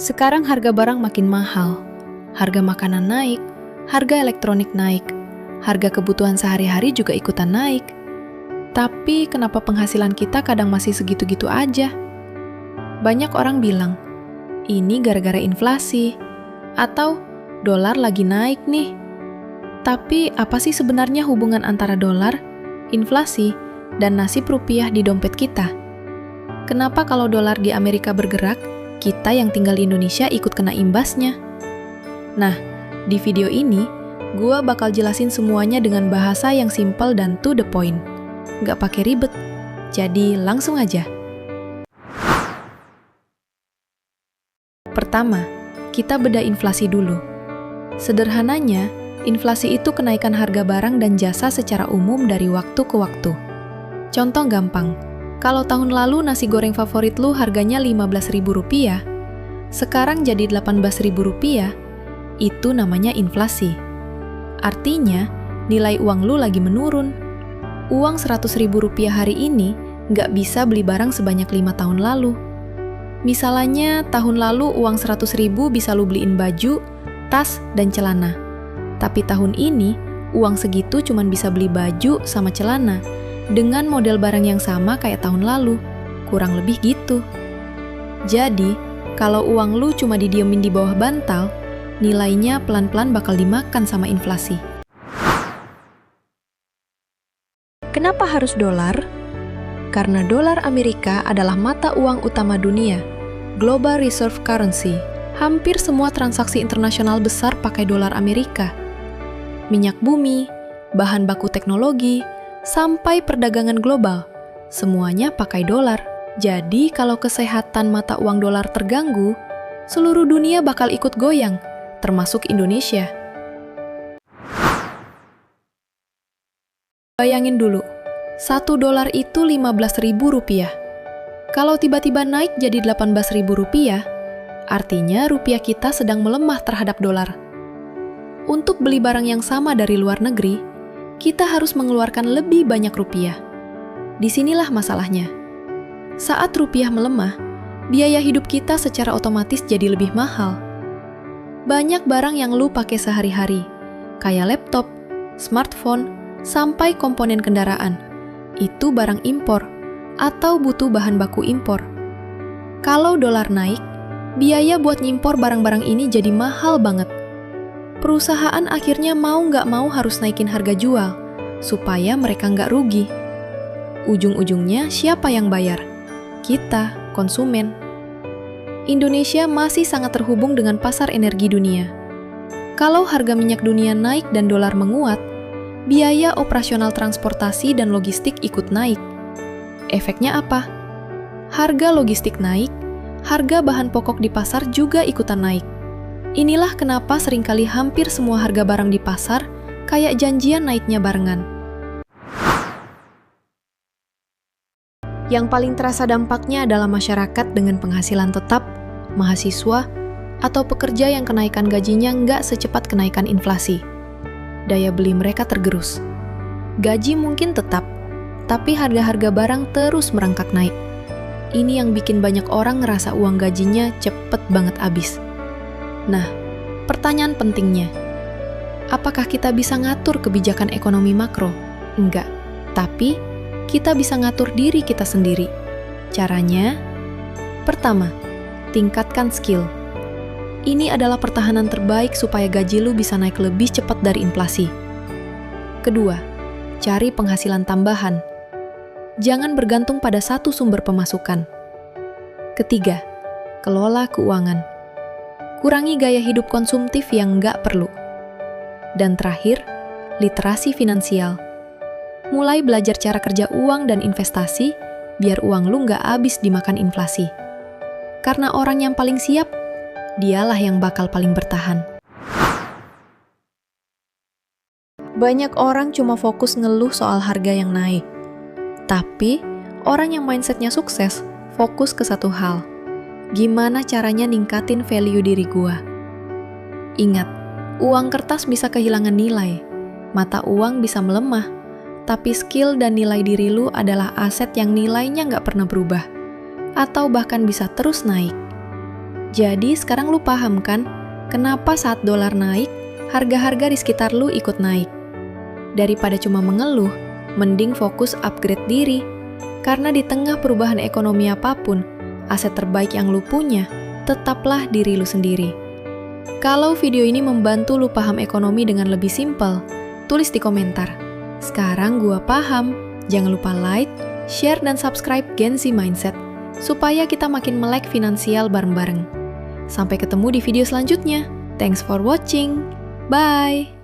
Sekarang harga barang makin mahal, harga makanan naik, harga elektronik naik, harga kebutuhan sehari-hari juga ikutan naik. Tapi kenapa penghasilan kita kadang masih segitu-gitu aja? Banyak orang bilang, ini gara-gara inflasi, atau dolar lagi naik nih. Tapi apa sih sebenarnya hubungan antara dolar, inflasi, dan nasib rupiah di dompet kita? Kenapa kalau dolar di Amerika bergerak, kita yang tinggal di Indonesia ikut kena imbasnya? Nah, di video ini, gua bakal jelasin semuanya dengan bahasa yang simple dan to the point. Nggak pakai ribet, jadi langsung aja. Pertama, kita bedah inflasi dulu. Sederhananya, inflasi itu kenaikan harga barang dan jasa secara umum dari waktu ke waktu. Contoh gampang, kalau tahun lalu nasi goreng favorit lu harganya Rp15.000, sekarang jadi Rp18.000, itu namanya inflasi. Artinya, nilai uang lu lagi menurun. Uang Rp100.000 hari ini nggak bisa beli barang sebanyak 5 tahun lalu. Misalnya, tahun lalu uang Rp100.000 bisa lu beliin baju, tas, dan celana. Tapi tahun ini, uang segitu cuma bisa beli baju sama celana, dengan model barang yang sama kayak tahun lalu, kurang lebih gitu. Jadi, kalau uang lu cuma didiemin di bawah bantal, nilainya pelan-pelan bakal dimakan sama inflasi. Kenapa harus dolar? Karena dolar Amerika adalah mata uang utama dunia, global reserve currency. Hampir semua transaksi internasional besar pakai dolar Amerika. Minyak bumi, bahan baku teknologi, sampai perdagangan global, semuanya pakai dolar. Jadi kalau kesehatan mata uang dolar terganggu, seluruh dunia bakal ikut goyang, termasuk Indonesia. Bayangin dulu, $1 itu Rp15.000. Kalau tiba-tiba naik jadi Rp18.000, artinya rupiah kita sedang melemah terhadap dolar. Untuk beli barang yang sama dari luar negeri, kita harus mengeluarkan lebih banyak rupiah. Disinilah masalahnya. Saat rupiah melemah, biaya hidup kita secara otomatis jadi lebih mahal. Banyak barang yang lu pakai sehari-hari, kayak laptop, smartphone, sampai komponen kendaraan, itu barang impor atau butuh bahan baku impor. Kalau dolar naik, biaya buat nyimpor barang-barang ini jadi mahal banget. Perusahaan akhirnya mau nggak mau harus naikin harga jual, supaya mereka nggak rugi. Ujung-ujungnya siapa yang bayar? Kita, konsumen. Indonesia masih sangat terhubung dengan pasar energi dunia. Kalau harga minyak dunia naik dan dolar menguat, biaya operasional transportasi dan logistik ikut naik. Efeknya apa? Harga logistik naik, harga bahan pokok di pasar juga ikutan naik. Inilah kenapa seringkali hampir semua harga barang di pasar kayak janjian naiknya barengan. Yang paling terasa dampaknya adalah masyarakat dengan penghasilan tetap, mahasiswa, atau pekerja yang kenaikan gajinya nggak secepat kenaikan inflasi. Daya beli mereka tergerus. Gaji mungkin tetap, tapi harga-harga barang terus merangkak naik. Ini yang bikin banyak orang ngerasa uang gajinya cepet banget habis. Nah, pertanyaan pentingnya, apakah kita bisa ngatur kebijakan ekonomi makro? Enggak, tapi kita bisa ngatur diri kita sendiri. Caranya, pertama, tingkatkan skill. Ini adalah pertahanan terbaik supaya gaji lu bisa naik lebih cepat dari inflasi. Kedua, cari penghasilan tambahan. Jangan bergantung pada satu sumber pemasukan. Ketiga, kelola keuangan. Kurangi gaya hidup konsumtif yang nggak perlu. Dan terakhir, literasi finansial. Mulai belajar cara kerja uang dan investasi, biar uang lu nggak habis dimakan inflasi. Karena orang yang paling siap, dialah yang bakal paling bertahan. Banyak orang cuma fokus ngeluh soal harga yang naik. Tapi, orang yang mindsetnya sukses, fokus ke satu hal. Gimana caranya ningkatin value diri gua? Ingat, uang kertas bisa kehilangan nilai, mata uang bisa melemah, tapi skill dan nilai diri lu adalah aset yang nilainya nggak pernah berubah, atau bahkan bisa terus naik. Jadi sekarang lu paham kan, kenapa saat dolar naik, harga-harga di sekitar lu ikut naik. Daripada cuma mengeluh, mending fokus upgrade diri. Karena di tengah perubahan ekonomi apapun, aset terbaik yang lu punya, tetaplah diri lu sendiri. Kalau video ini membantu lu paham ekonomi dengan lebih simpel, tulis di komentar. Sekarang gua paham. Jangan lupa like, share, dan subscribe Gen Z Mindset, supaya kita makin melek finansial bareng-bareng. Sampai ketemu di video selanjutnya. Thanks for watching. Bye!